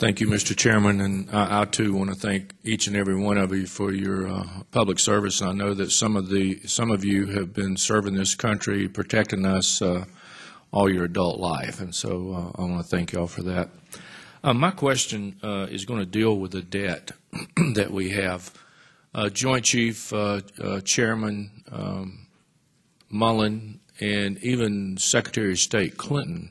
Thank you, Mr. Chairman, and I too want to thank each and every one of you for your public service. I know that some of you have been serving this country, protecting us all your adult life, and so I want to thank you all for that. My question is going to deal with the debt that we have. Joint Chief Chairman Mullen and even Secretary of State Clinton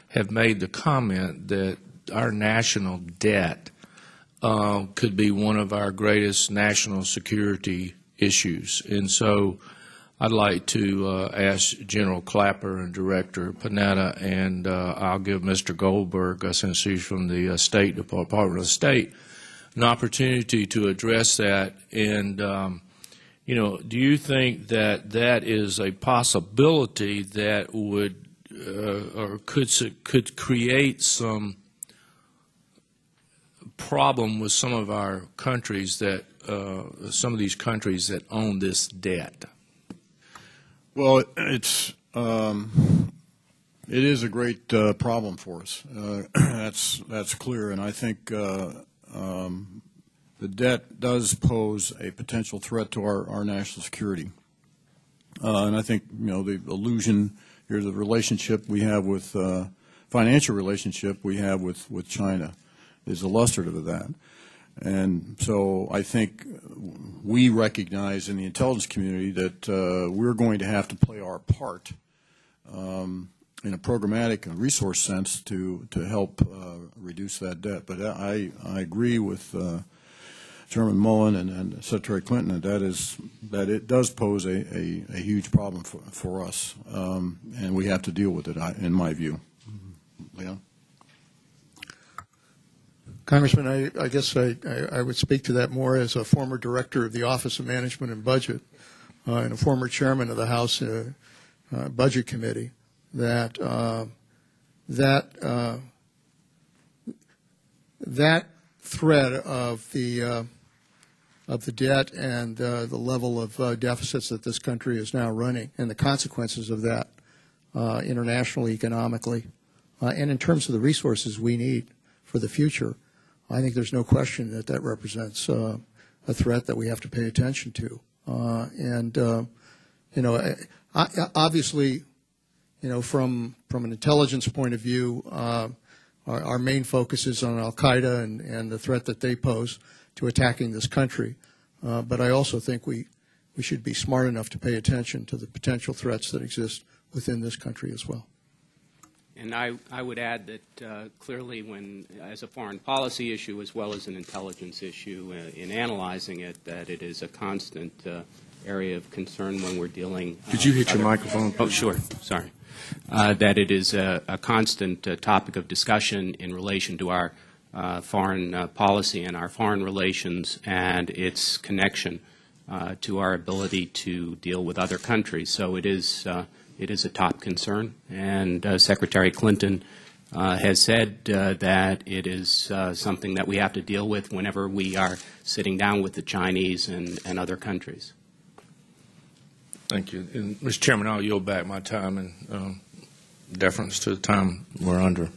have made the comment that our national debt could be one of our greatest national security issues. And so I'd like to ask General Clapper and Director Panetta, and I'll give Mr. Goldberg, since he's from the State Department of State, an opportunity to address that. And, you know, do you think that that is a possibility that would or could create some problem with some of our countries that some of these countries that own this debt? Well, it is a great problem for us. That's clear, and I think the debt does pose a potential threat to our national security. And I think, you know, the illusion here, the relationship we have with financial relationship we have with China is illustrative of that. And so I think we recognize in the intelligence community that we're going to have to play our part in a programmatic and resource sense to help reduce that debt. But I agree with Chairman Mullen and Secretary Clinton that it does pose a huge problem for us, and we have to deal with it, in my view. Leon? Congressman, I guess I would speak to that more as a former director of the Office of Management and Budget and a former chairman of the House Budget Committee, that thread of the debt and the level of deficits that this country is now running and the consequences of that internationally, economically, and in terms of the resources we need for the future, I think there's no question that that represents a threat that we have to pay attention to. You know, obviously, you know, from an intelligence point of view, our main focus is on al-Qaeda and the threat that they pose to attacking this country. But I also think we should be smart enough to pay attention to the potential threats that exist within this country as well. And I would add that clearly when, as a foreign policy issue as well as an intelligence issue, in analyzing it, that it is a constant area of concern when we're dealing. Could you hit your microphone? Oh, sure. Sorry. That it is a constant topic of discussion in relation to our foreign policy and our foreign relations and its connection to our ability to deal with other countries. So it is a top concern, and Secretary Clinton has said that it is something that we have to deal with whenever we are sitting down with the Chinese and other countries. Thank you. And, Mr. Chairman, I'll yield back my time in deference to the time we're under.